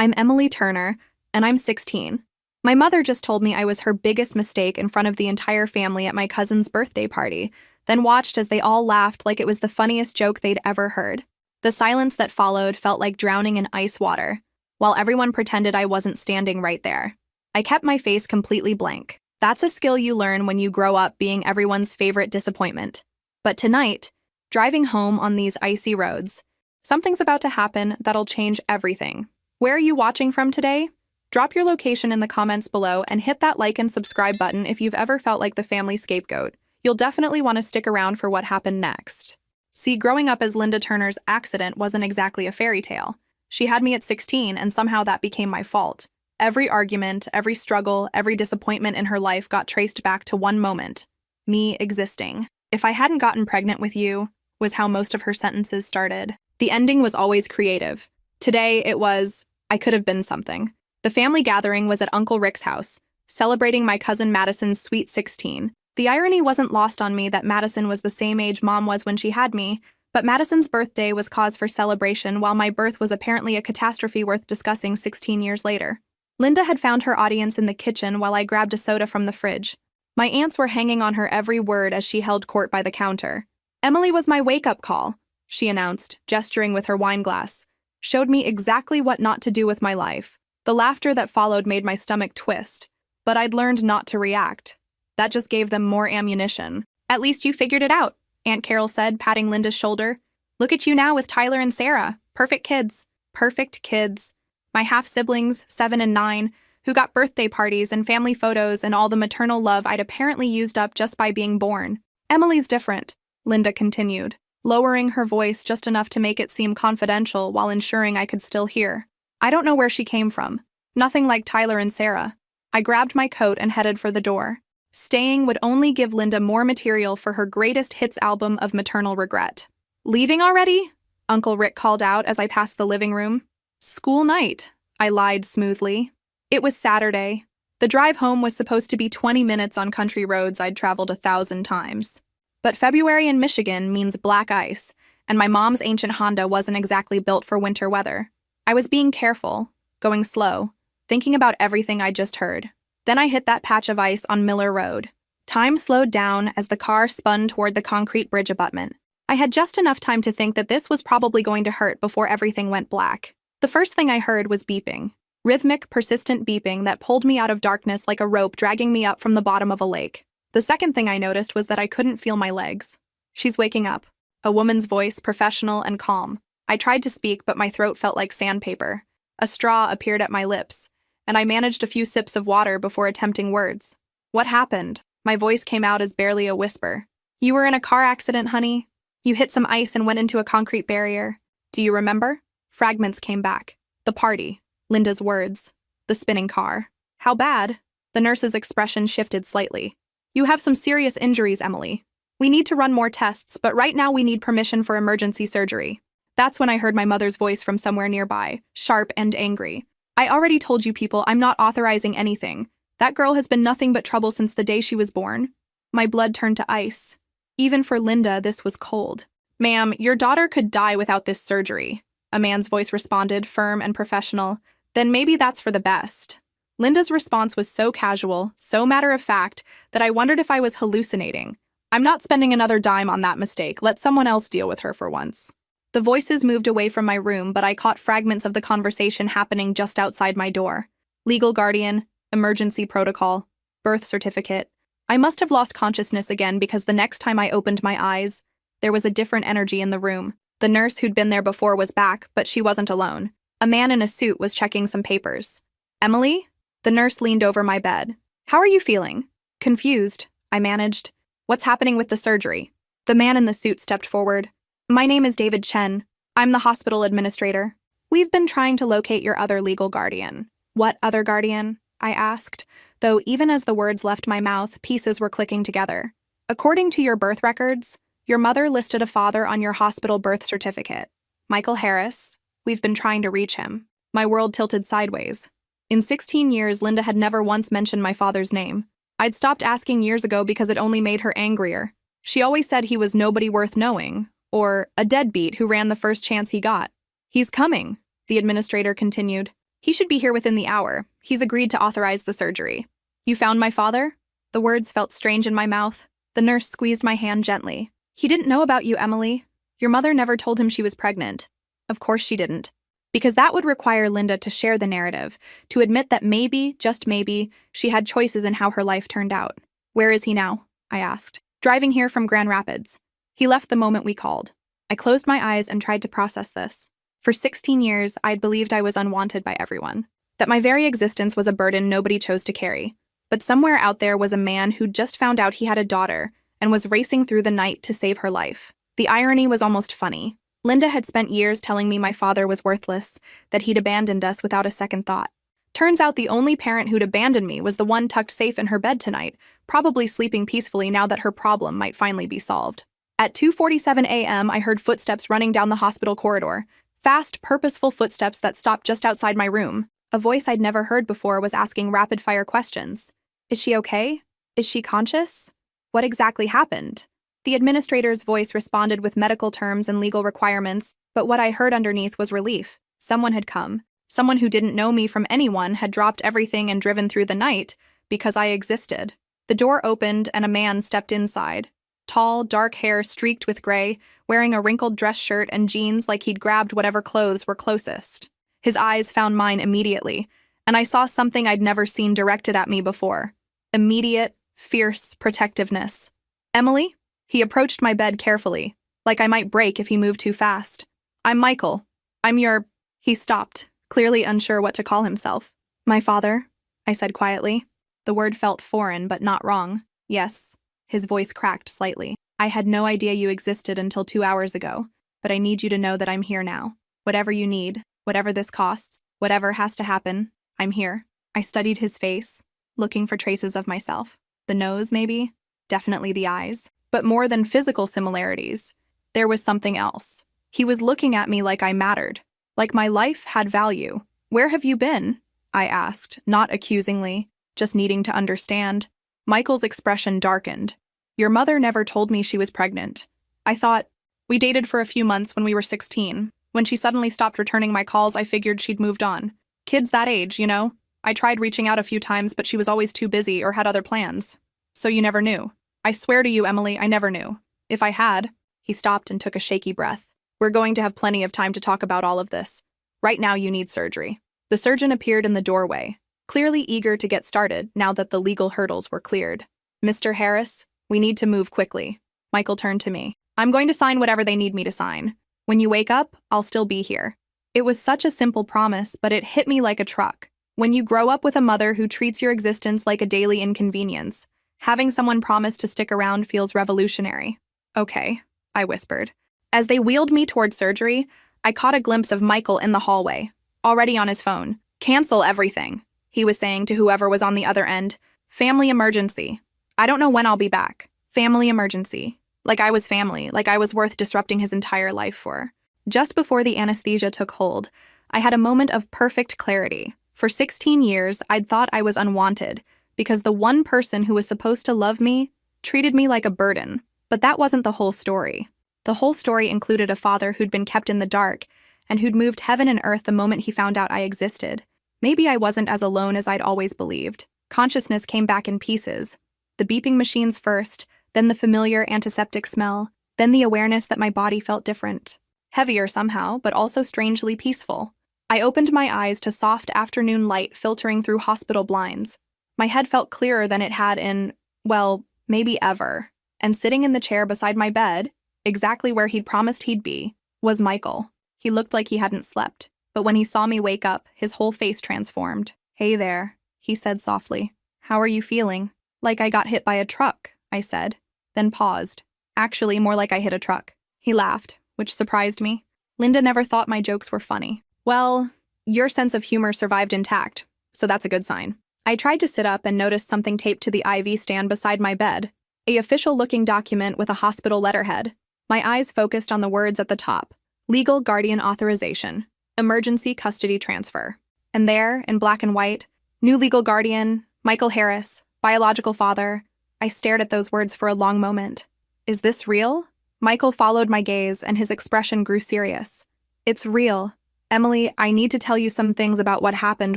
I'm Emily Turner, and I'm 16. My mother just told me I was her biggest mistake in front of the entire family at my cousin's birthday party, then watched as they all laughed like it was the funniest joke they'd ever heard. The silence that followed felt like drowning in ice water, while everyone pretended I wasn't standing right there. I kept my face completely blank. That's a skill you learn when you grow up being everyone's favorite disappointment. But tonight, driving home on these icy roads, something's about to happen that'll change everything. Where are you watching from today? Drop your location in the comments below and hit that like and subscribe button if you've ever felt like the family scapegoat. You'll definitely want to stick around for what happened next. See, growing up as Linda Turner's accident wasn't exactly a fairy tale. She had me at 16, and somehow that became my fault. Every argument, every struggle, every disappointment in her life got traced back to one moment: me existing. If I hadn't gotten pregnant with you, was how most of her sentences started. The ending was always creative. Today, it was, I could have been something. The family gathering was at Uncle Rick's house, celebrating my cousin Madison's sweet 16. The irony wasn't lost on me that Madison was the same age Mom was when she had me, but Madison's birthday was cause for celebration while my birth was apparently a catastrophe worth discussing 16 years later. Linda had found her audience in the kitchen while I grabbed a soda from the fridge. My aunts were hanging on her every word as she held court by the counter. Emily was my wake-up call, she announced, gesturing with her wine glass. Showed me exactly what not to do with my life. The laughter that followed made my stomach twist, but I'd learned not to react. That just gave them more ammunition. At least you figured it out, Aunt Carol said, patting Linda's shoulder. Look at you now with Tyler and Sarah. Perfect kids. Perfect kids. My half-siblings, 7 and 9, who got birthday parties and family photos and all the maternal love I'd apparently used up just by being born. Emily's different, Linda continued, lowering her voice just enough to make it seem confidential while ensuring I could still hear. I don't know where she came from. Nothing like Tyler and Sarah. I grabbed my coat and headed for the door. Staying would only give Linda more material for her greatest hits album of maternal regret. Leaving already? Uncle Rick called out as I passed the living room. School night, I lied smoothly. It was Saturday. The drive home was supposed to be 20 minutes on country roads I'd traveled 1,000 times. But February in Michigan means black ice, and my mom's ancient Honda wasn't exactly built for winter weather. I was being careful, going slow, thinking about everything I just heard. Then I hit that patch of ice on Miller Road. Time slowed down as the car spun toward the concrete bridge abutment. I had just enough time to think that this was probably going to hurt before everything went black. The first thing I heard was beeping. Rhythmic, persistent beeping that pulled me out of darkness like a rope dragging me up from the bottom of a lake. The second thing I noticed was that I couldn't feel my legs. She's waking up. A woman's voice, professional and calm. I tried to speak, but my throat felt like sandpaper. A straw appeared at my lips, and I managed a few sips of water before attempting words. What happened? My voice came out as barely a whisper. You were in a car accident, honey. You hit some ice and went into a concrete barrier. Do you remember? Fragments came back. The party. Linda's words. The spinning car. How bad? The nurse's expression shifted slightly. You have some serious injuries, Emily. We need to run more tests, but right now we need permission for emergency surgery. That's when I heard my mother's voice from somewhere nearby, sharp and angry. I already told you people I'm not authorizing anything. That girl has been nothing but trouble since the day she was born. My blood turned to ice. Even for Linda, this was cold. Ma'am, your daughter could die without this surgery. A man's voice responded, firm and professional. Then maybe that's for the best. Linda's response was so casual, so matter-of-fact, that I wondered if I was hallucinating. I'm not spending another dime on that mistake. Let someone else deal with her for once. The voices moved away from my room, but I caught fragments of the conversation happening just outside my door. Legal guardian, emergency protocol, birth certificate. I must have lost consciousness again because the next time I opened my eyes, there was a different energy in the room. The nurse who'd been there before was back, but she wasn't alone. A man in a suit was checking some papers. Emily? The nurse leaned over my bed. How are you feeling? Confused, I managed. What's happening with the surgery? The man in the suit stepped forward. My name is David Chen. I'm the hospital administrator. We've been trying to locate your other legal guardian. What other guardian? I asked, though even as the words left my mouth, pieces were clicking together. According to your birth records, your mother listed a father on your hospital birth certificate. Michael Harris. We've been trying to reach him. My world tilted sideways. In 16 years, Linda had never once mentioned my father's name. I'd stopped asking years ago because it only made her angrier. She always said he was nobody worth knowing, or a deadbeat who ran the first chance he got. He's coming, the administrator continued. He should be here within the hour. He's agreed to authorize the surgery. You found my father? The words felt strange in my mouth. The nurse squeezed my hand gently. He didn't know about you, Emily. Your mother never told him she was pregnant. Of course she didn't. Because that would require Linda to share the narrative, to admit that maybe, just maybe, she had choices in how her life turned out. Where is he now? I asked. Driving here from Grand Rapids. He left the moment we called. I closed my eyes and tried to process this. For 16 years, I'd believed I was unwanted by everyone, that my very existence was a burden nobody chose to carry. But somewhere out there was a man who'd just found out he had a daughter and was racing through the night to save her life. The irony was almost funny. Linda had spent years telling me my father was worthless, that he'd abandoned us without a second thought. Turns out the only parent who'd abandoned me was the one tucked safe in her bed tonight, probably sleeping peacefully now that her problem might finally be solved. At 2:47 a.m., I heard footsteps running down the hospital corridor. Fast, purposeful footsteps that stopped just outside my room. A voice I'd never heard before was asking rapid-fire questions. Is she okay? Is she conscious? What exactly happened? The administrator's voice responded with medical terms and legal requirements, but what I heard underneath was relief. Someone had come. Someone who didn't know me from anyone had dropped everything and driven through the night because I existed. The door opened and a man stepped inside. Tall, dark hair streaked with gray, wearing a wrinkled dress shirt and jeans like he'd grabbed whatever clothes were closest. His eyes found mine immediately, and I saw something I'd never seen directed at me before. Immediate, fierce protectiveness. Emily? He approached my bed carefully, like I might break if he moved too fast. I'm Michael. I'm your... He stopped, clearly unsure what to call himself. My father, I said quietly. The word felt foreign, but not wrong. Yes. His voice cracked slightly. I had no idea you existed until 2 hours ago, but I need you to know that I'm here now. Whatever you need, whatever this costs, whatever has to happen, I'm here. I studied his face, looking for traces of myself. The nose, maybe? Definitely the eyes. But more than physical similarities, there was something else. He was looking at me like I mattered, like my life had value. Where have you been? I asked, not accusingly, just needing to understand. Michael's expression darkened. Your mother never told me she was pregnant. I thought, we dated for a few months when we were 16. When she suddenly stopped returning my calls, I figured she'd moved on. Kids that age, you know? I tried reaching out a few times, but she was always too busy or had other plans. So you never knew. I swear to you, Emily, I never knew. If I had... He stopped and took a shaky breath. We're going to have plenty of time to talk about all of this. Right now, you need surgery. The surgeon appeared in the doorway, clearly eager to get started now that the legal hurdles were cleared. Mr. Harris, we need to move quickly. Michael turned to me. I'm going to sign whatever they need me to sign. When you wake up, I'll still be here. It was such a simple promise, but it hit me like a truck. When you grow up with a mother who treats your existence like a daily inconvenience, having someone promise to stick around feels revolutionary. Okay, I whispered. As they wheeled me toward surgery, I caught a glimpse of Michael in the hallway, already on his phone. Cancel everything, he was saying to whoever was on the other end. Family emergency. I don't know when I'll be back. Family emergency. Like I was family, like I was worth disrupting his entire life for. Just before the anesthesia took hold, I had a moment of perfect clarity. For 16 years, I'd thought I was unwanted, because the one person who was supposed to love me treated me like a burden. But that wasn't the whole story. The whole story included a father who'd been kept in the dark and who'd moved heaven and earth the moment he found out I existed. Maybe I wasn't as alone as I'd always believed. Consciousness came back in pieces. The beeping machines first, then the familiar antiseptic smell, then the awareness that my body felt different. Heavier somehow, but also strangely peaceful. I opened my eyes to soft afternoon light filtering through hospital blinds. My head felt clearer than it had in, well, maybe ever. And sitting in the chair beside my bed, exactly where he'd promised he'd be, was Michael. He looked like he hadn't slept, but when he saw me wake up, his whole face transformed. Hey there, he said softly. How are you feeling? Like I got hit by a truck, I said, then paused. Actually, more like I hit a truck. He laughed, which surprised me. Linda never thought my jokes were funny. Well, your sense of humor survived intact, so that's a good sign. I tried to sit up and noticed something taped to the IV stand beside my bed, an official-looking document with a hospital letterhead. My eyes focused on the words at the top, Legal Guardian Authorization, Emergency Custody Transfer. And there, in black and white, New Legal Guardian, Michael Harris, Biological Father. I stared at those words for a long moment. Is this real? Michael followed my gaze and his expression grew serious. It's real. Emily, I need to tell you some things about what happened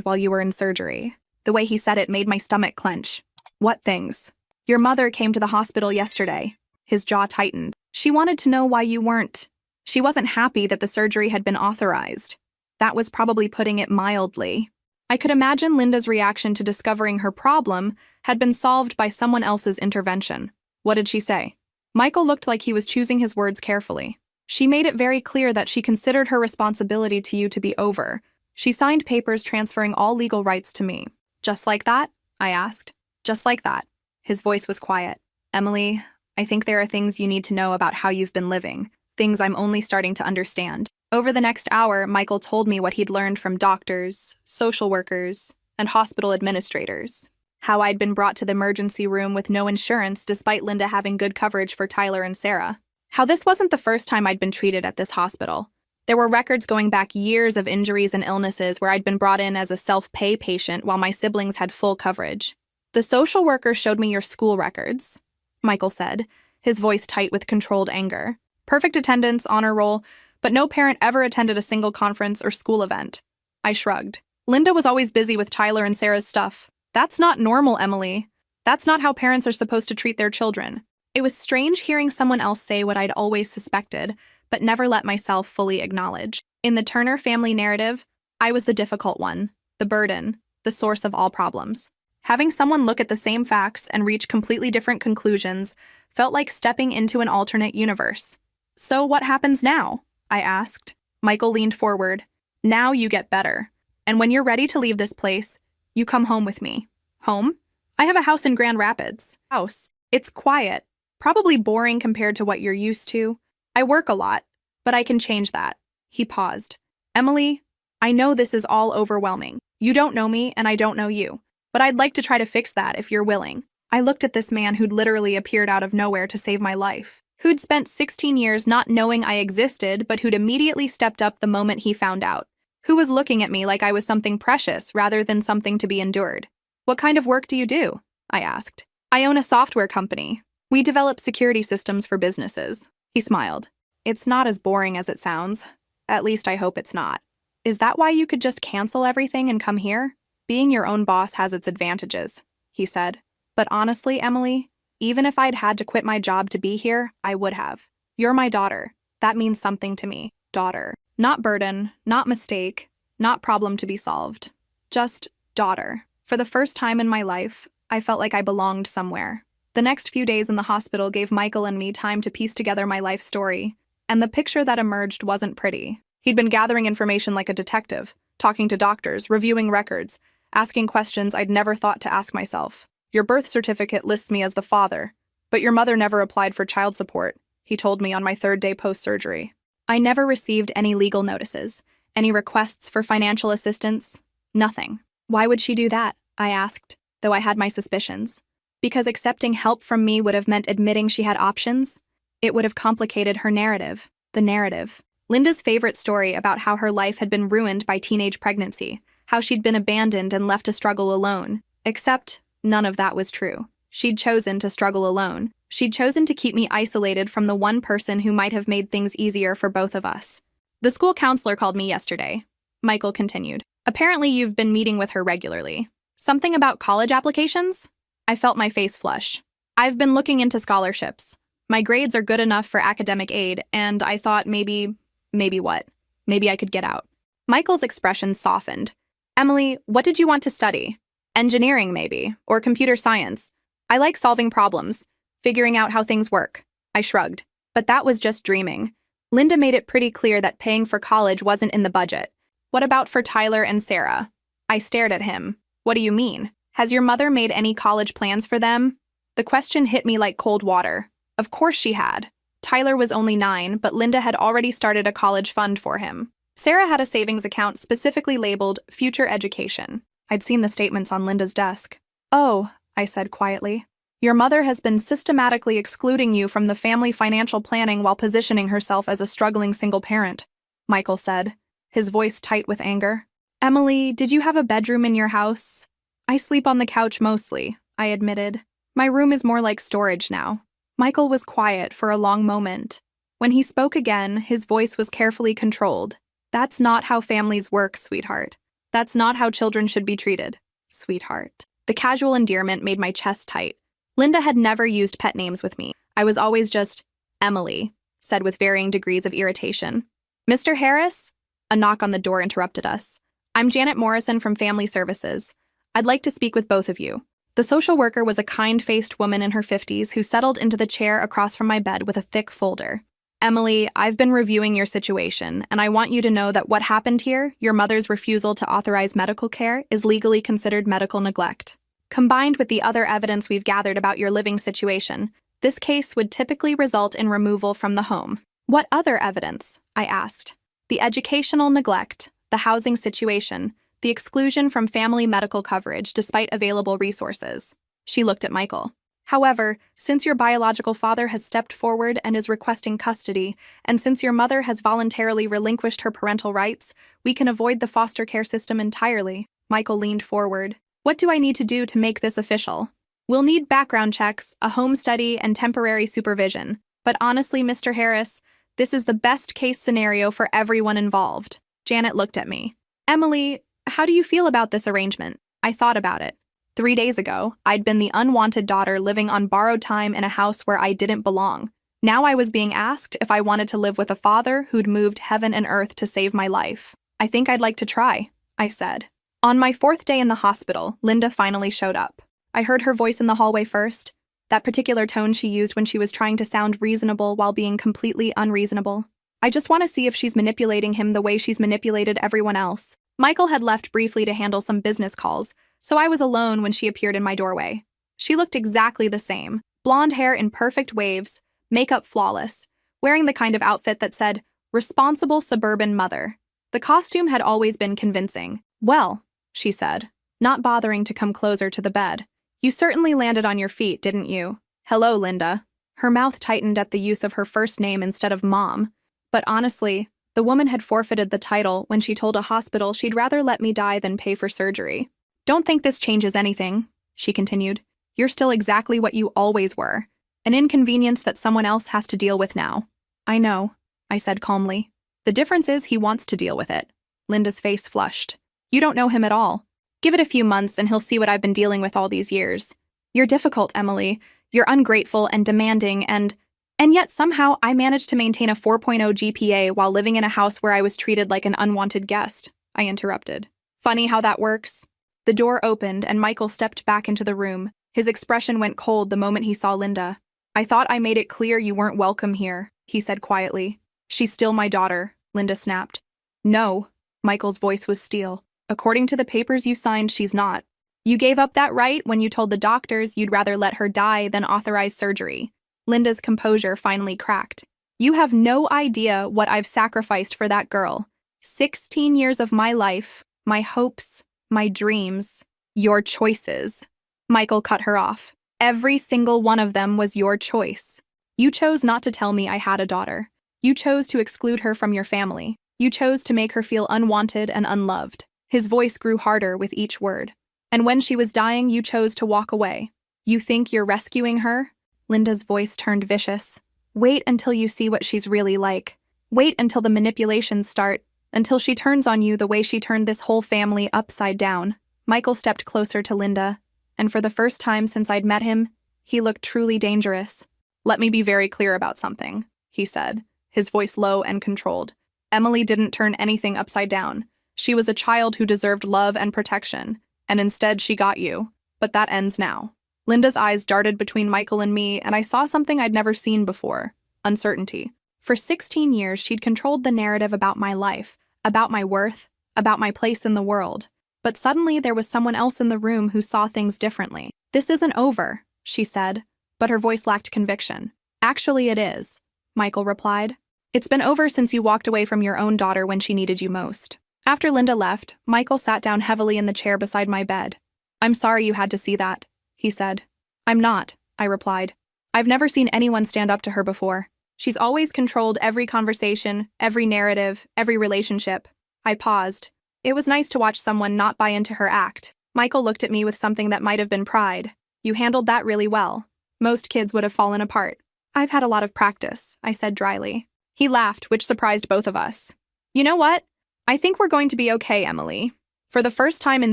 while you were in surgery. The way he said it made my stomach clench. What things? Your mother came to the hospital yesterday. His jaw tightened. She wanted to know why you weren't. She wasn't happy that the surgery had been authorized. That was probably putting it mildly. I could imagine Linda's reaction to discovering her problem had been solved by someone else's intervention. What did she say? Michael looked like he was choosing his words carefully. She made it very clear that she considered her responsibility to you to be over. She signed papers transferring all legal rights to me. Just like that? I asked. Just like that. His voice was quiet. Emily, I think there are things you need to know about how you've been living, things I'm only starting to understand. Over the next hour, Michael told me what he'd learned from doctors, social workers, and hospital administrators. How I'd been brought to the emergency room with no insurance despite Linda having good coverage for Tyler and Sarah. How this wasn't the first time I'd been treated at this hospital. There were records going back years of injuries and illnesses where I'd been brought in as a self-pay patient while my siblings had full coverage. The social worker showed me your school records, Michael said, his voice tight with controlled anger. Perfect attendance, honor roll, but no parent ever attended a single conference or school event. I shrugged. Linda was always busy with Tyler and Sarah's stuff. That's not normal, Emily. That's not how parents are supposed to treat their children. It was strange hearing someone else say what I'd always suspected, but never let myself fully acknowledge. In the Turner family narrative, I was the difficult one, the burden, the source of all problems. Having someone look at the same facts and reach completely different conclusions felt like stepping into an alternate universe. So what happens now? I asked. Michael leaned forward. Now you get better. And when you're ready to leave this place, you come home with me. Home? I have a house in Grand Rapids. House. It's quiet. Probably boring compared to what you're used to. I work a lot, but I can change that. He paused. Emily, I know this is all overwhelming. You don't know me and I don't know you, but I'd like to try to fix that if you're willing. I looked at this man who'd literally appeared out of nowhere to save my life, who'd spent 16 years not knowing I existed, but who'd immediately stepped up the moment he found out, who was looking at me like I was something precious rather than something to be endured. What kind of work do you do? I asked. I own a software company. We develop security systems for businesses. He smiled. It's not as boring as it sounds. At least I hope it's not. Is that why you could just cancel everything and come here? Being your own boss has its advantages, he said. But honestly, Emily, even if I'd had to quit my job to be here, I would have. You're my daughter. That means something to me. Daughter. Not burden, not mistake, not problem to be solved. Just daughter. For the first time in my life, I felt like I belonged somewhere. The next few days in the hospital gave Michael and me time to piece together my life story, and the picture that emerged wasn't pretty. He'd been gathering information like a detective, talking to doctors, reviewing records, asking questions I'd never thought to ask myself. Your birth certificate lists me as the father, but your mother never applied for child support, he told me on my third day post-surgery. I never received any legal notices, any requests for financial assistance, nothing. Why would she do that? I asked, though I had my suspicions. Because accepting help from me would have meant admitting she had options? It would have complicated her narrative, the narrative. Linda's favorite story about how her life had been ruined by teenage pregnancy, how she'd been abandoned and left to struggle alone. Except none of that was true. She'd chosen to struggle alone. She'd chosen to keep me isolated from the one person who might have made things easier for both of us. The school counselor called me yesterday, Michael continued. Apparently you've been meeting with her regularly. Something about college applications? I felt my face flush. I've been looking into scholarships. My grades are good enough for academic aid, and I thought maybe what? Maybe I could get out. Michael's expression softened. Emily, what did you want to study? Engineering, maybe, or computer science. I like solving problems, figuring out how things work. I shrugged. But that was just dreaming. Linda made it pretty clear that paying for college wasn't in the budget. What about for Tyler and Sarah? I stared at him. What do you mean? Has your mother made any college plans for them? The question hit me like cold water. Of course she had. Tyler was only 9, but Linda had already started a college fund for him. Sarah had a savings account specifically labeled Future Education. I'd seen the statements on Linda's desk. Oh, I said quietly. Your mother has been systematically excluding you from the family financial planning while positioning herself as a struggling single parent, Michael said, his voice tight with anger. Emily, did you have a bedroom in your house? I sleep on the couch mostly, I admitted. My room is more like storage now. Michael was quiet for a long moment. When he spoke again, his voice was carefully controlled. That's not how families work, sweetheart. That's not how children should be treated, sweetheart. The casual endearment made my chest tight. Linda had never used pet names with me. I was always just Emily, said with varying degrees of irritation. Mr. Harris? A knock on the door interrupted us. I'm Janet Morrison from Family Services. I'd like to speak with both of you. The social worker was a kind-faced woman in her 50s who settled into the chair across from my bed with a thick folder. Emily, I've been reviewing your situation, and I want you to know that what happened here, your mother's refusal to authorize medical care, is legally considered medical neglect. Combined with the other evidence we've gathered about your living situation, this case would typically result in removal from the home. What other evidence? I asked. The educational neglect, the housing situation, the exclusion from family medical coverage despite available resources. She looked at Michael. However, since your biological father has stepped forward and is requesting custody, and since your mother has voluntarily relinquished her parental rights, we can avoid the foster care system entirely. Michael leaned forward. What do I need to do to make this official? We'll need background checks, a home study, and temporary supervision. But honestly, Mr. Harris, this is the best case scenario for everyone involved. Janet looked at me. Emily, how do you feel about this arrangement? I thought about it. 3 days ago, I'd been the unwanted daughter living on borrowed time in a house where I didn't belong. Now I was being asked if I wanted to live with a father who'd moved heaven and earth to save my life. I think I'd like to try, I said. On my 4th day in the hospital, Linda finally showed up. I heard her voice in the hallway first, that particular tone she used when she was trying to sound reasonable while being completely unreasonable. I just want to see if she's manipulating him the way she's manipulated everyone else. Michael had left briefly to handle some business calls, so I was alone when she appeared in my doorway. She looked exactly the same, blonde hair in perfect waves, makeup flawless, wearing the kind of outfit that said, responsible suburban mother. The costume had always been convincing. Well, she said, not bothering to come closer to the bed. You certainly landed on your feet, didn't you? Hello, Linda. Her mouth tightened at the use of her first name instead of Mom. But honestly, the woman had forfeited the title when she told a hospital she'd rather let me die than pay for surgery. Don't think this changes anything, she continued. You're still exactly what you always were, an inconvenience that someone else has to deal with now. I know, I said calmly. The difference is he wants to deal with it. Linda's face flushed. You don't know him at all. Give it a few months and he'll see what I've been dealing with all these years. You're difficult, Emily. You're ungrateful and demanding and yet somehow I managed to maintain a 4.0 GPA while living in a house where I was treated like an unwanted guest, I interrupted. Funny how that works. The door opened and Michael stepped back into the room. His expression went cold the moment he saw Linda. I thought I made it clear you weren't welcome here, he said quietly. She's still my daughter, Linda snapped. No, Michael's voice was steel. According to the papers you signed, she's not. You gave up that right when you told the doctors you'd rather let her die than authorize surgery. Linda's composure finally cracked. You have no idea what I've sacrificed for that girl. 16 years of my life, my hopes, my dreams, your choices. Michael cut her off. Every single one of them was your choice. You chose not to tell me I had a daughter. You chose to exclude her from your family. You chose to make her feel unwanted and unloved. His voice grew harder with each word. And when she was dying, you chose to walk away. You think you're rescuing her? Linda's voice turned vicious. Wait until you see what she's really like. Wait until the manipulations start, until she turns on you the way she turned this whole family upside down. Michael stepped closer to Linda, and for the first time since I'd met him, he looked truly dangerous. Let me be very clear about something, he said, his voice low and controlled. Emily didn't turn anything upside down. She was a child who deserved love and protection, and instead she got you. But that ends now. Linda's eyes darted between Michael and me, and I saw something I'd never seen before. Uncertainty. For 16 years, she'd controlled the narrative about my life, about my worth, about my place in the world. But suddenly there was someone else in the room who saw things differently. This isn't over, she said, but her voice lacked conviction. Actually, it is, Michael replied. It's been over since you walked away from your own daughter when she needed you most. After Linda left, Michael sat down heavily in the chair beside my bed. I'm sorry you had to see that, he said. I'm not, I replied. I've never seen anyone stand up to her before. She's always controlled every conversation, every narrative, every relationship. I paused. It was nice to watch someone not buy into her act. Michael looked at me with something that might have been pride. You handled that really well. Most kids would have fallen apart. I've had a lot of practice, I said dryly. He laughed, which surprised both of us. You know what? I think we're going to be okay, Emily. For the first time in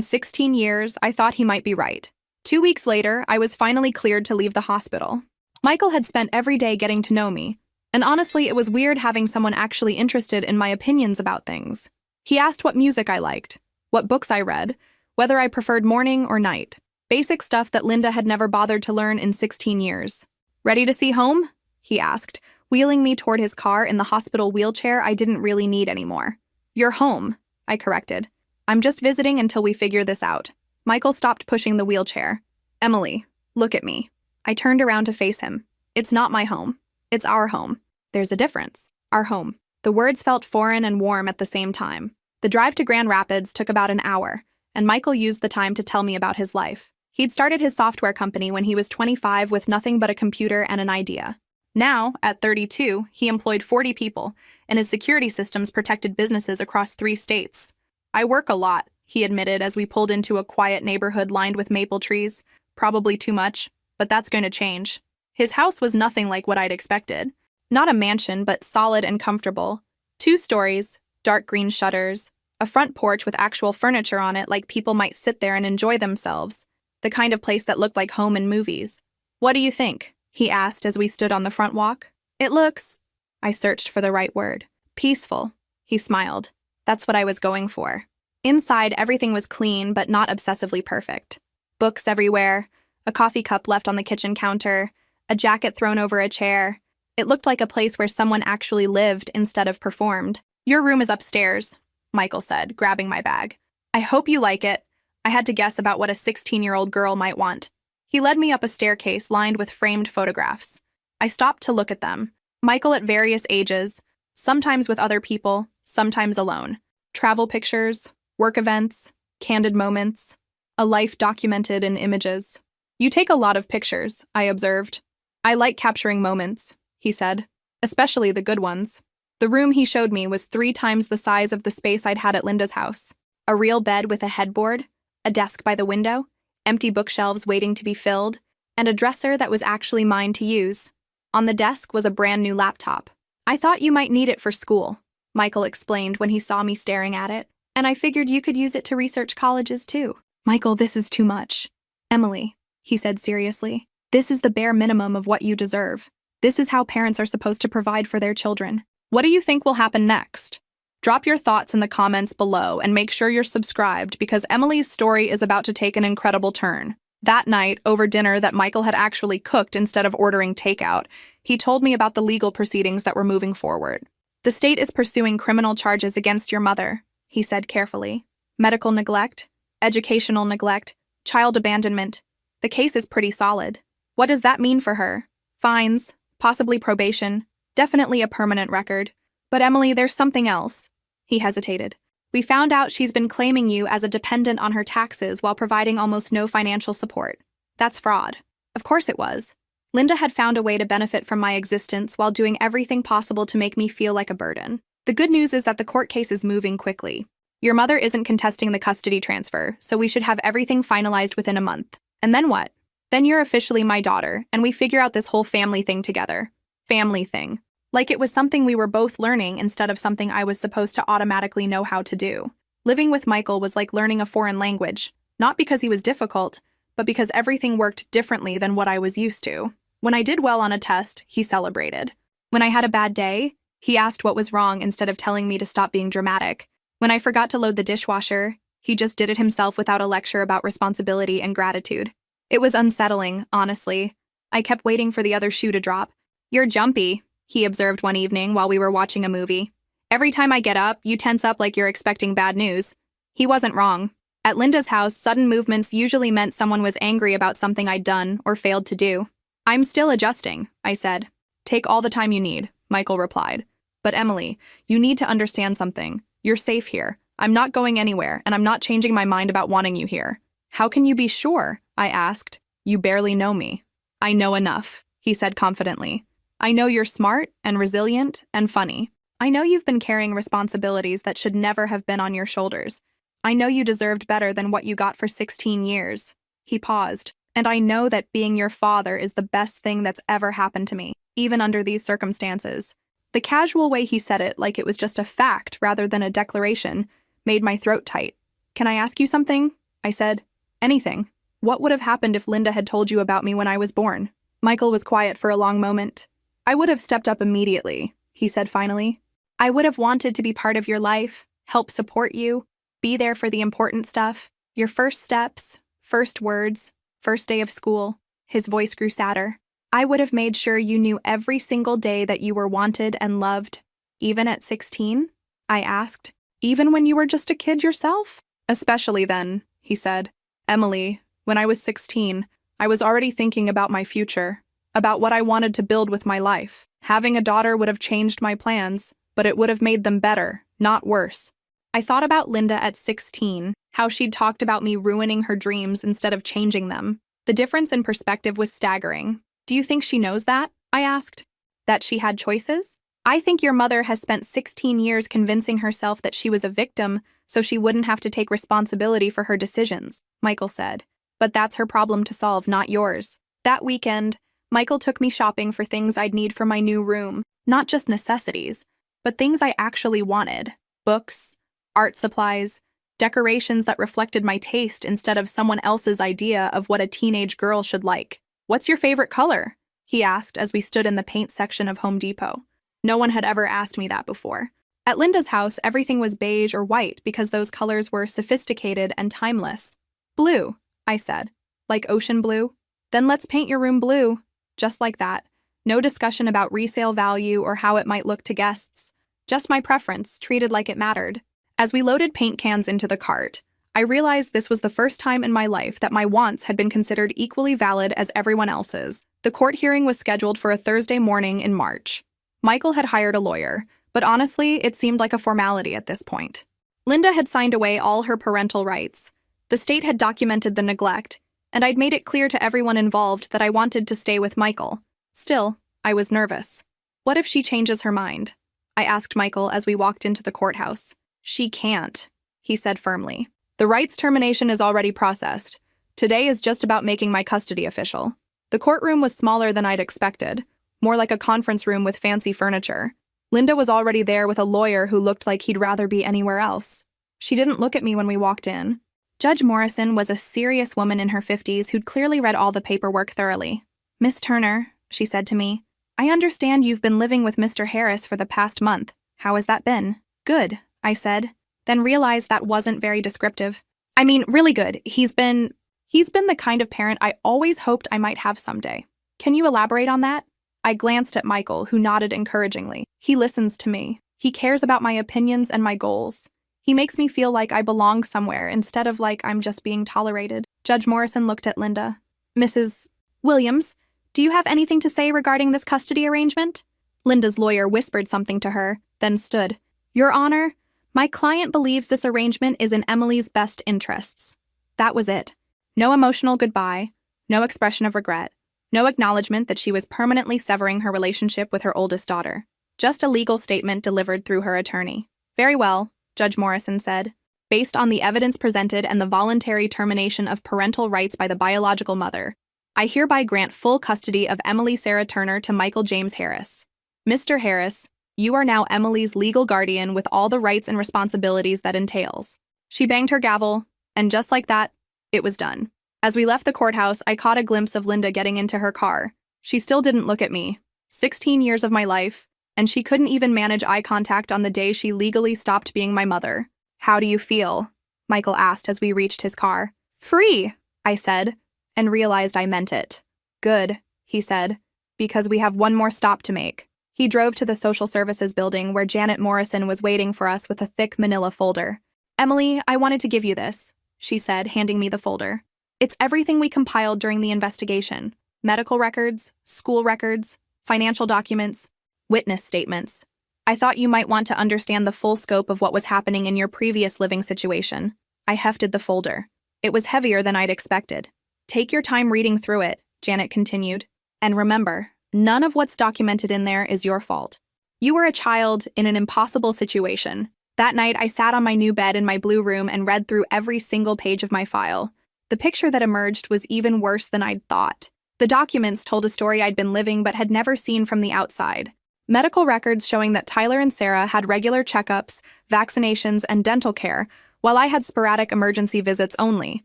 16 years, I thought he might be right. 2 weeks later, I was finally cleared to leave the hospital. Michael had spent every day getting to know me, and honestly, it was weird having someone actually interested in my opinions about things. He asked what music I liked, what books I read, whether I preferred morning or night. Basic stuff that Linda had never bothered to learn in 16 years. "Ready to see home?" he asked, wheeling me toward his car in the hospital wheelchair I didn't really need anymore. "You're home," I corrected. "I'm just visiting until we figure this out." Michael stopped pushing the wheelchair. "Emily, look at me." I turned around to face him. "It's not my home. It's our home. There's a difference. Our home." The words felt foreign and warm at the same time. The drive to Grand Rapids took about an hour, and Michael used the time to tell me about his life. He'd started his software company when he was 25 with nothing but a computer and an idea. Now, at 32, he employed 40 people, and his security systems protected businesses across 3 states. "I work a lot," he admitted as we pulled into a quiet neighborhood lined with maple trees. "Probably too much, but that's going to change." His house was nothing like what I'd expected. Not a mansion, but solid and comfortable. 2 stories, dark green shutters, a front porch with actual furniture on it like people might sit there and enjoy themselves. The kind of place that looked like home in movies. "What do you think?" he asked as we stood on the front walk. "It looks—" I searched for the right word. "Peaceful," he smiled. That's what I was going for. Inside, everything was clean but not obsessively perfect. Books everywhere, a coffee cup left on the kitchen counter, a jacket thrown over a chair. It looked like a place where someone actually lived instead of performed. "Your room is upstairs," Michael said, grabbing my bag. "I hope you like it." I had to guess about what a 16-year-old girl might want. He led me up a staircase lined with framed photographs. I stopped to look at them. Michael at various ages, sometimes with other people, sometimes alone. Travel pictures, work events, candid moments, a life documented in images. "You take a lot of pictures," I observed. "I like capturing moments," he said, "especially the good ones." The room he showed me was 3 times the size of the space I'd had at Linda's house. A real bed with a headboard, a desk by the window, empty bookshelves waiting to be filled, and a dresser that was actually mine to use. On the desk was a brand new laptop. "I thought you might need it for school," Michael explained when he saw me staring at it, "and I figured you could use it to research colleges too." "Michael, this is too much." "Emily," he said seriously, "this is the bare minimum of what you deserve. This is how parents are supposed to provide for their children. What do you think will happen next?" Drop your thoughts in the comments below and make sure you're subscribed because Emily's story is about to take an incredible turn. That night, over dinner that Michael had actually cooked instead of ordering takeout, he told me about the legal proceedings that were moving forward. "The state is pursuing criminal charges against your mother," he said carefully. "Medical neglect, educational neglect, child abandonment. The case is pretty solid. What does that mean for her? Fines, possibly probation, definitely a permanent record. But Emily, there's something else." He hesitated. "We found out she's been claiming you as a dependent on her taxes while providing almost no financial support. That's fraud." Of course it was. Linda had found a way to benefit from my existence while doing everything possible to make me feel like a burden. The good news is that the court case is moving quickly. Your mother isn't contesting the custody transfer, so we should have everything finalized within a month. And then what? Then you're officially my daughter, and we figure out this whole family thing together. Family thing. Like it was something we were both learning instead of something I was supposed to automatically know how to do. Living with Michael was like learning a foreign language, not because he was difficult, but because everything worked differently than what I was used to. When I did well on a test, he celebrated. When I had a bad day, he asked what was wrong instead of telling me to stop being dramatic. When I forgot to load the dishwasher, he just did it himself without a lecture about responsibility and gratitude. It was unsettling, honestly. I kept waiting for the other shoe to drop. "You're jumpy," he observed one evening while we were watching a movie. "Every time I get up, you tense up like you're expecting bad news." He wasn't wrong. At Linda's house, sudden movements usually meant someone was angry about something I'd done or failed to do. "I'm still adjusting," I said. "Take all the time you need," Michael replied. "But Emily, you need to understand something. You're safe here. I'm not going anywhere, and I'm not changing my mind about wanting you here." "How can you be sure?" I asked. "You barely know me." "I know enough," he said confidently. "I know you're smart and resilient and funny. I know you've been carrying responsibilities that should never have been on your shoulders. I know you deserved better than what you got for 16 years. He paused. "And I know that being your father is the best thing that's ever happened to me, even under these circumstances." The casual way he said it, like it was just a fact rather than a declaration, made my throat tight. "Can I ask you something?" I said. "Anything. What would have happened if Linda had told you about me when I was born?" Michael was quiet for a long moment. "I would have stepped up immediately," he said finally. "I would have wanted to be part of your life, help support you, be there for the important stuff, your first steps, first words, first day of school." His voice grew sadder. "I would have made sure you knew every single day that you were wanted and loved." "Even at 16? I asked. "Even when you were just a kid yourself?" "Especially then," he said. "Emily, when I was 16, I was already thinking about my future, about what I wanted to build with my life. Having a daughter would have changed my plans, but it would have made them better, not worse." I thought about Linda at 16, how she'd talked about me ruining her dreams instead of changing them. The difference in perspective was staggering. "Do you think she knows that?" I asked. "That she had choices?" "I think your mother has spent 16 years convincing herself that she was a victim so she wouldn't have to take responsibility for her decisions," Michael said. "But that's her problem to solve, not yours." That weekend, Michael took me shopping for things I'd need for my new room, not just necessities, but things I actually wanted. Books, art supplies, decorations that reflected my taste instead of someone else's idea of what a teenage girl should like. "What's your favorite color?" he asked as we stood in the paint section of Home Depot. No one had ever asked me that before. At Linda's house, everything was beige or white because those colors were sophisticated and timeless. "Blue," I said. "Like ocean blue?" "Then let's paint your room blue." Just like that. No discussion about resale value or how it might look to guests. Just my preference, treated like it mattered. As we loaded paint cans into the cart, I realized this was the first time in my life that my wants had been considered equally valid as everyone else's. The court hearing was scheduled for a Thursday morning in March. Michael had hired a lawyer, but honestly, it seemed like a formality at this point. Linda had signed away all her parental rights. The state had documented the neglect, and I'd made it clear to everyone involved that I wanted to stay with Michael. Still, I was nervous. What if she changes her mind? I asked Michael as we walked into the courthouse. "She can't," he said firmly. "The rights termination is already processed. Today is just about making my custody official." The courtroom was smaller than I'd expected, more like a conference room with fancy furniture. Linda was already there with a lawyer who looked like he'd rather be anywhere else. She didn't look at me when we walked in. Judge Morrison was a serious woman in her 50s who'd clearly read all the paperwork thoroughly. "Miss Turner," she said to me, "I understand you've been living with Mr. Harris for the past month. How has that been?" "Good," I said, then realized that wasn't very descriptive. "I mean, really good. He's been the kind of parent I always hoped I might have someday." "Can you elaborate on that?" I glanced at Michael, who nodded encouragingly. "He listens to me. He cares about my opinions and my goals. He makes me feel like I belong somewhere instead of like I'm just being tolerated." Judge Morrison looked at Linda. "Mrs. Williams, do you have anything to say regarding this custody arrangement?" Linda's lawyer whispered something to her, then stood. "Your Honor, my client believes this arrangement is in Emily's best interests." That was it. No emotional goodbye, no expression of regret, no acknowledgement that she was permanently severing her relationship with her oldest daughter. Just a legal statement delivered through her attorney. "Very well," Judge Morrison said. "Based on the evidence presented and the voluntary termination of parental rights by the biological mother, I hereby grant full custody of Emily Sarah Turner to Michael James Harris. Mr. Harris, you are now Emily's legal guardian with all the rights and responsibilities that entails." She banged her gavel, and just like that, it was done. As we left the courthouse, I caught a glimpse of Linda getting into her car. She still didn't look at me. 16 years of my life, and she couldn't even manage eye contact on the day she legally stopped being my mother. "How do you feel?" Michael asked as we reached his car. "Free," I said, and realized I meant it. "Good," he said, "because we have one more stop to make." He drove to the social services building where Janet Morrison was waiting for us with a thick manila folder. "Emily, I wanted to give you this," she said, handing me the folder. "It's everything we compiled during the investigation. Medical records, school records, financial documents, witness statements. I thought you might want to understand the full scope of what was happening in your previous living situation." I hefted the folder. It was heavier than I'd expected. "Take your time reading through it," Janet continued. "And remember, none of what's documented in there is your fault. You were a child in an impossible situation. That night, I sat on my new bed in my blue room and read through every single page of my file. The picture that emerged was even worse than I'd thought. The documents told a story I'd been living but had never seen from the outside. Medical records showing that Tyler and Sarah had regular checkups, vaccinations, and dental care, while I had sporadic emergency visits only.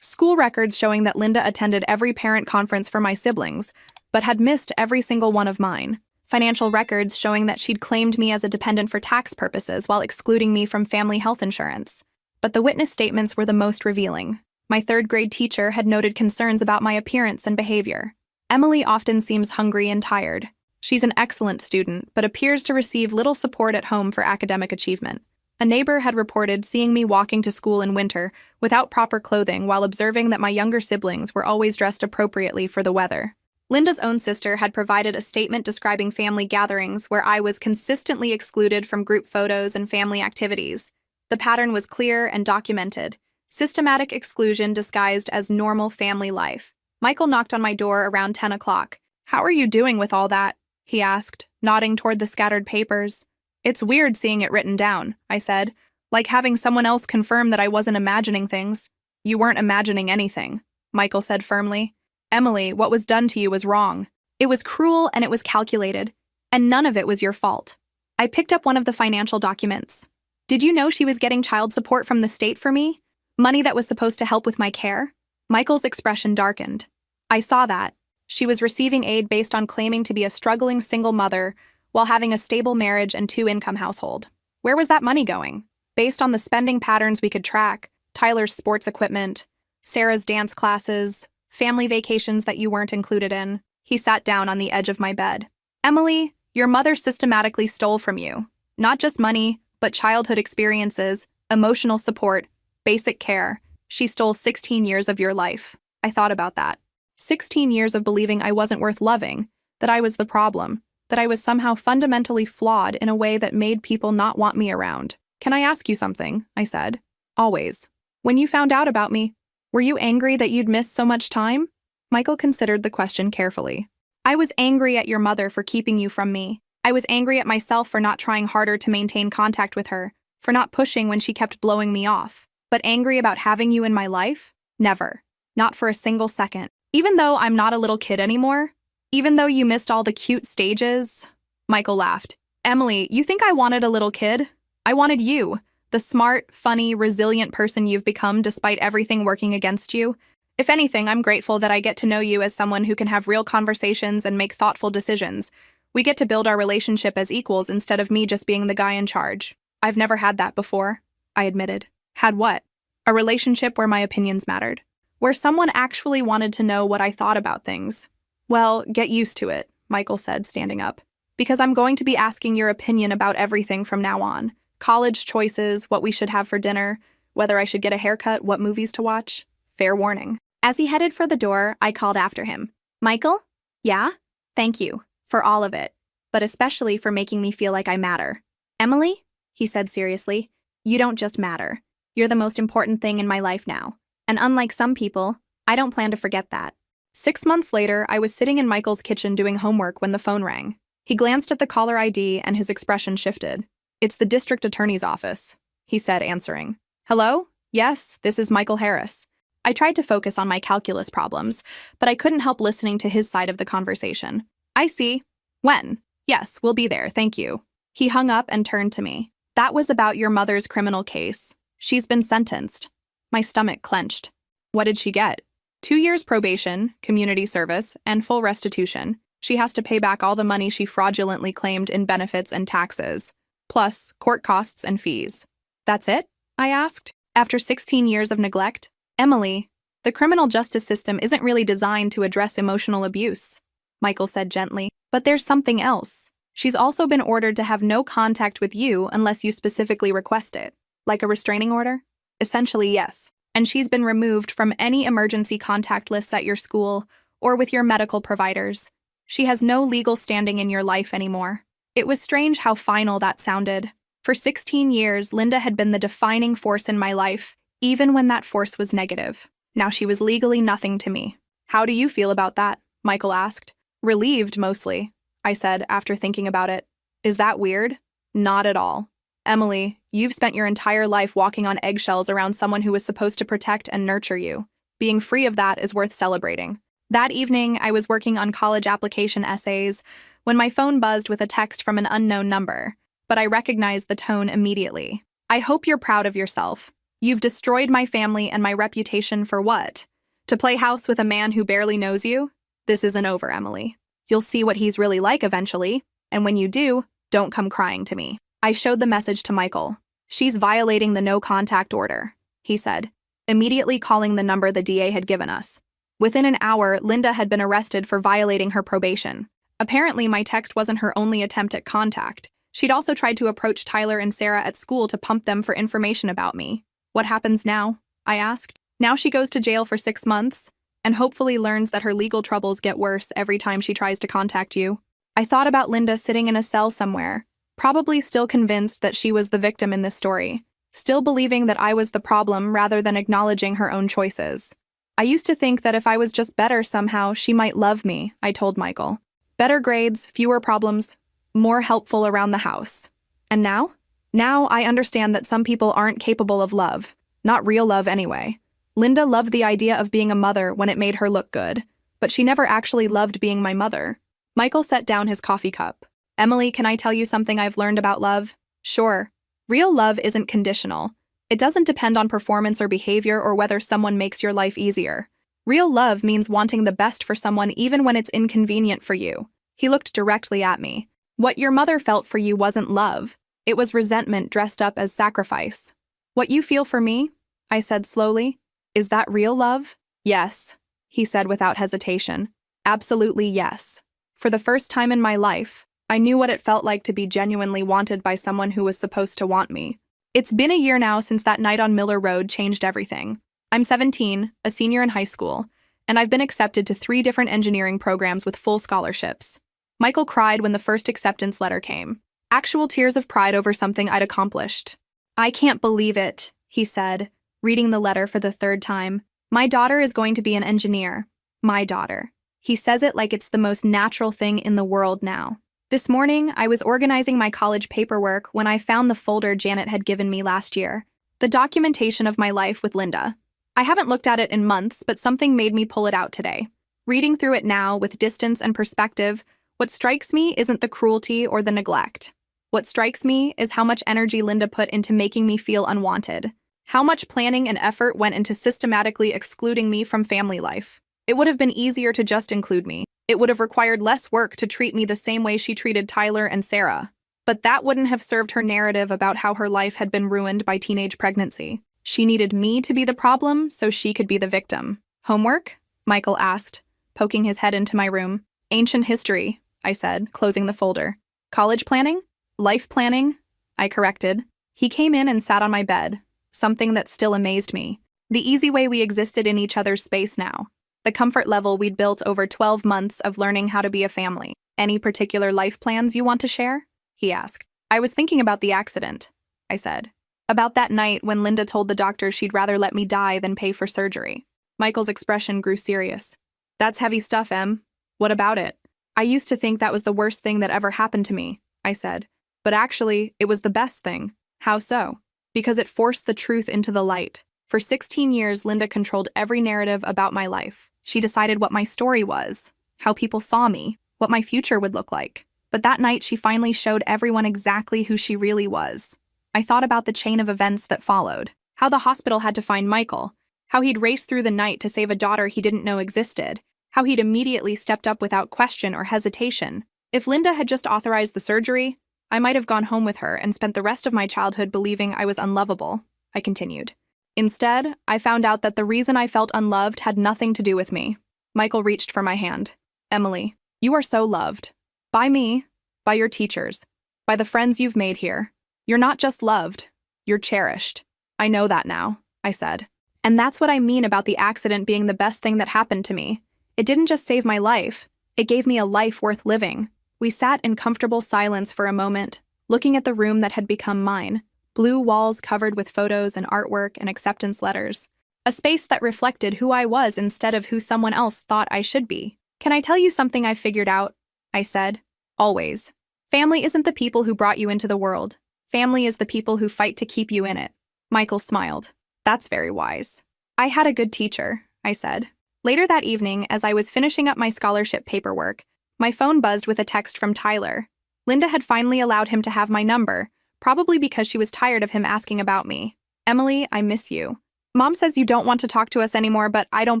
School records showing that Linda attended every parent conference for my siblings, but had missed every single one of mine. Financial records showing that she'd claimed me as a dependent for tax purposes while excluding me from family health insurance. But the witness statements were the most revealing. My third-grade teacher had noted concerns about my appearance and behavior. Emily often seems hungry and tired. She's an excellent student, but appears to receive little support at home for academic achievement. A neighbor had reported seeing me walking to school in winter without proper clothing while observing that my younger siblings were always dressed appropriately for the weather. Linda's own sister had provided a statement describing family gatherings where I was consistently excluded from group photos and family activities. The pattern was clear and documented. Systematic exclusion disguised as normal family life. Michael knocked on my door around 10 o'clock. "How are you doing with all that?" he asked, nodding toward the scattered papers. "It's weird seeing it written down," I said, "like having someone else confirm that I wasn't imagining things." "You weren't imagining anything," Michael said firmly. "Emily, what was done to you was wrong. It was cruel and it was calculated, and none of it was your fault." I picked up one of the financial documents. "Did you know she was getting child support from the state for me? Money that was supposed to help with my care?" Michael's expression darkened. "I saw that. She was receiving aid based on claiming to be a struggling single mother while having a stable marriage and two-income household. Where was that money going? Based on the spending patterns we could track, Tyler's sports equipment, Sarah's dance classes, family vacations that you weren't included in." He sat down on the edge of my bed. "Emily, your mother systematically stole from you. Not just money, but childhood experiences, emotional support, basic care. She stole 16 years of your life." I thought about that. 16 years of believing I wasn't worth loving, that I was the problem, that I was somehow fundamentally flawed in a way that made people not want me around. "Can I ask you something?" I said. "Always." "When you found out about me, were you angry that you'd missed so much time?" Michael considered the question carefully. "I was angry at your mother for keeping you from me. I was angry at myself for not trying harder to maintain contact with her, for not pushing when she kept blowing me off. But angry about having you in my life? Never. Not for a single second. Even though I'm not a little kid anymore? Even though you missed all the cute stages?" Michael laughed. "Emily, you think I wanted a little kid? I wanted you, the smart, funny, resilient person you've become despite everything working against you. If anything, I'm grateful that I get to know you as someone who can have real conversations and make thoughtful decisions. We get to build our relationship as equals instead of me just being the guy in charge. I've never had that before," I admitted. "Had what?" "A relationship where my opinions mattered. Where someone actually wanted to know what I thought about things." "Well, get used to it," Michael said, standing up. "Because I'm going to be asking your opinion about everything from now on. College choices, what we should have for dinner, whether I should get a haircut, what movies to watch. Fair warning." As he headed for the door, I called after him. "Michael?" "Yeah?" "Thank you. For all of it. But especially for making me feel like I matter." "Emily?" he said seriously. "You don't just matter. You're the most important thing in my life now. And unlike some people, I don't plan to forget that." 6 months later, I was sitting in Michael's kitchen doing homework when the phone rang. He glanced at the caller ID and his expression shifted. "It's the district attorney's office," he said, answering. "Hello? Yes, this is Michael Harris." I tried to focus on my calculus problems, but I couldn't help listening to his side of the conversation. "I see. When?" "Yes, we'll be there, thank you." He hung up and turned to me. "That was about your mother's criminal case. She's been sentenced." My stomach clenched. "What did she get?" 2 years probation, community service, and full restitution. She has to pay back all the money she fraudulently claimed in benefits and taxes, plus court costs and fees." "That's it?" I asked. "After 16 years of neglect?" "Emily, the criminal justice system isn't really designed to address emotional abuse," Michael said gently. "But there's something else. She's also been ordered to have no contact with you unless you specifically request it. Like a restraining order?" "Essentially, yes. And she's been removed from any emergency contact lists at your school or with your medical providers. She has no legal standing in your life anymore." It was strange how final that sounded. For 16 years, Linda had been the defining force in my life, even when that force was negative. Now she was legally nothing to me. "How do you feel about that?" Michael asked. "Relieved, mostly," I said after thinking about it. "Is that weird?" "Not at all. Emily, you've spent your entire life walking on eggshells around someone who was supposed to protect and nurture you. Being free of that is worth celebrating." That evening, I was working on college application essays when my phone buzzed with a text from an unknown number, but I recognized the tone immediately. I hope you're proud of yourself. You've destroyed my family and my reputation for what? To play house with a man who barely knows you? This isn't over, Emily. You'll see what he's really like eventually, and when you do, don't come crying to me. I showed the message to Michael. She's violating the no-contact order, he said, immediately calling the number the DA had given us. Within an hour, Linda had been arrested for violating her probation. Apparently, my text wasn't her only attempt at contact. She'd also tried to approach Tyler and Sarah at school to pump them for information about me. What happens now? I asked. Now she goes to jail for 6 months, and hopefully learns that her legal troubles get worse every time she tries to contact you. I thought about Linda sitting in a cell somewhere, probably still convinced that she was the victim in this story, still believing that I was the problem rather than acknowledging her own choices. I used to think that if I was just better somehow, she might love me, I told Michael. Better grades, fewer problems, more helpful around the house. And now? Now I understand that some people aren't capable of love, not real love anyway. Linda loved the idea of being a mother when it made her look good, but she never actually loved being my mother. Michael set down his coffee cup. Emily, can I tell you something I've learned about love? Sure. Real love isn't conditional. It doesn't depend on performance or behavior or whether someone makes your life easier. Real love means wanting the best for someone even when it's inconvenient for you. He looked directly at me. What your mother felt for you wasn't love. It was resentment dressed up as sacrifice. What you feel for me? I said slowly. Is that real love? Yes, he said without hesitation. Absolutely yes. For the first time in my life, I knew what it felt like to be genuinely wanted by someone who was supposed to want me. It's been a year now since that night on Miller Road changed everything. I'm 17, a senior in high school, and I've been accepted to 3 different engineering programs with full scholarships. Michael cried when the first acceptance letter came. Actual tears of pride over something I'd accomplished. I can't believe it, he said, reading the letter for the 3rd time. My daughter is going to be an engineer. My daughter. He says it like it's the most natural thing in the world now. This morning, I was organizing my college paperwork when I found the folder Janet had given me last year. The documentation of my life with Linda. I haven't looked at it in months, but something made me pull it out today. Reading through it now with distance and perspective, what strikes me isn't the cruelty or the neglect. What strikes me is how much energy Linda put into making me feel unwanted. How much planning and effort went into systematically excluding me from family life. It would have been easier to just include me. It would have required less work to treat me the same way she treated Tyler and Sarah. But that wouldn't have served her narrative about how her life had been ruined by teenage pregnancy. She needed me to be the problem so she could be the victim. Homework? Michael asked, poking his head into my room. Ancient history, I said, closing the folder. College planning? Life planning? I corrected. He came in and sat on my bed, something that still amazed me. The easy way we existed in each other's space now. The comfort level we'd built over 12 months of learning how to be a family. Any particular life plans you want to share? He asked. I was thinking about the accident, I said. About that night when Linda told the doctor she'd rather let me die than pay for surgery. Michael's expression grew serious. That's heavy stuff, Em. What about it? I used to think that was the worst thing that ever happened to me, I said. But actually, it was the best thing. How so? Because it forced the truth into the light. For 16 years, Linda controlled every narrative about my life. She decided what my story was, how people saw me, what my future would look like. But that night, she finally showed everyone exactly who she really was. I thought about the chain of events that followed, how the hospital had to find Michael, how he'd raced through the night to save a daughter he didn't know existed, how he'd immediately stepped up without question or hesitation. If Linda had just authorized the surgery, I might have gone home with her and spent the rest of my childhood believing I was unlovable, I continued. Instead, I found out that the reason I felt unloved had nothing to do with me. Michael reached for my hand. Emily, you are so loved. By me, by your teachers, by the friends you've made here. You're not just loved, you're cherished. I know that now, I said. And that's what I mean about the accident being the best thing that happened to me. It didn't just save my life, it gave me a life worth living. We sat in comfortable silence for a moment, looking at the room that had become mine. Blue walls covered with photos and artwork and acceptance letters. A space that reflected who I was instead of who someone else thought I should be. Can I tell you something I've figured out? I said. Always. Family isn't the people who brought you into the world. Family is the people who fight to keep you in it. Michael smiled. That's very wise. I had a good teacher, I said. Later that evening, as I was finishing up my scholarship paperwork, My phone buzzed with a text from Tyler. Linda had finally allowed him to have my number, probably because she was tired of him asking about me. Emily, I miss you. Mom says you don't want to talk to us anymore, but I don't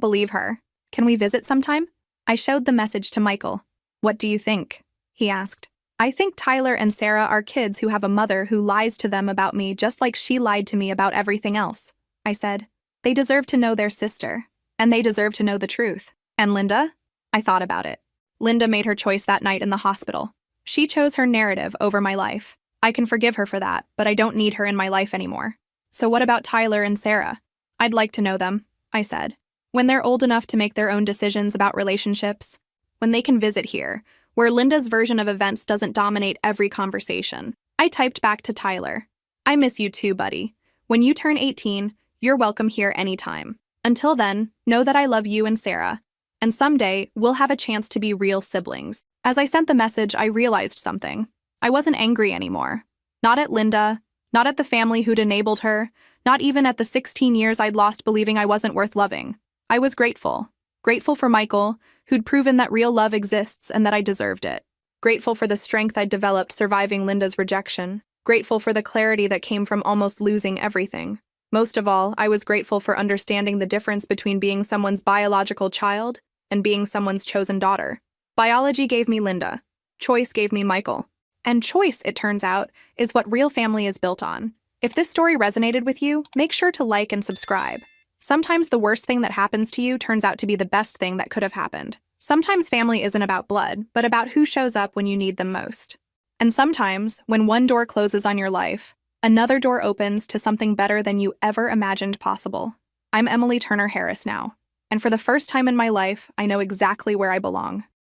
believe her. Can we visit sometime? I showed the message to Michael. What do you think? He asked. I think Tyler and Sarah are kids who have a mother who lies to them about me just like she lied to me about everything else, I said. They deserve to know their sister, and they deserve to know the truth. And Linda? I thought about it. Linda made her choice that night in the hospital. She chose her narrative over my life. I can forgive her for that, but I don't need her in my life anymore. So what about Tyler and Sarah? I'd like to know them, I said. When they're old enough to make their own decisions about relationships, when they can visit here, where Linda's version of events doesn't dominate every conversation. I typed back to Tyler. I miss you too, buddy. When you turn 18, you're welcome here anytime. Until then, know that I love you and Sarah. And someday, we'll have a chance to be real siblings. As I sent the message, I realized something. I wasn't angry anymore. Not at Linda, not at the family who'd enabled her, not even at the 16 years I'd lost believing I wasn't worth loving. I was grateful. Grateful for Michael, who'd proven that real love exists and that I deserved it. Grateful for the strength I'd developed surviving Linda's rejection. Grateful for the clarity that came from almost losing everything. Most of all, I was grateful for understanding the difference between being someone's biological child and being someone's chosen daughter. Biology gave me Linda. Choice gave me Michael. And choice, it turns out, is what real family is built on. If this story resonated with you, make sure to like and subscribe. Sometimes the worst thing that happens to you turns out to be the best thing that could have happened. Sometimes family isn't about blood, but about who shows up when you need them most. And sometimes, when one door closes on your life, another door opens to something better than you ever imagined possible. I'm Emily Turner Harris now, and for the first time in my life, I know exactly where I belong.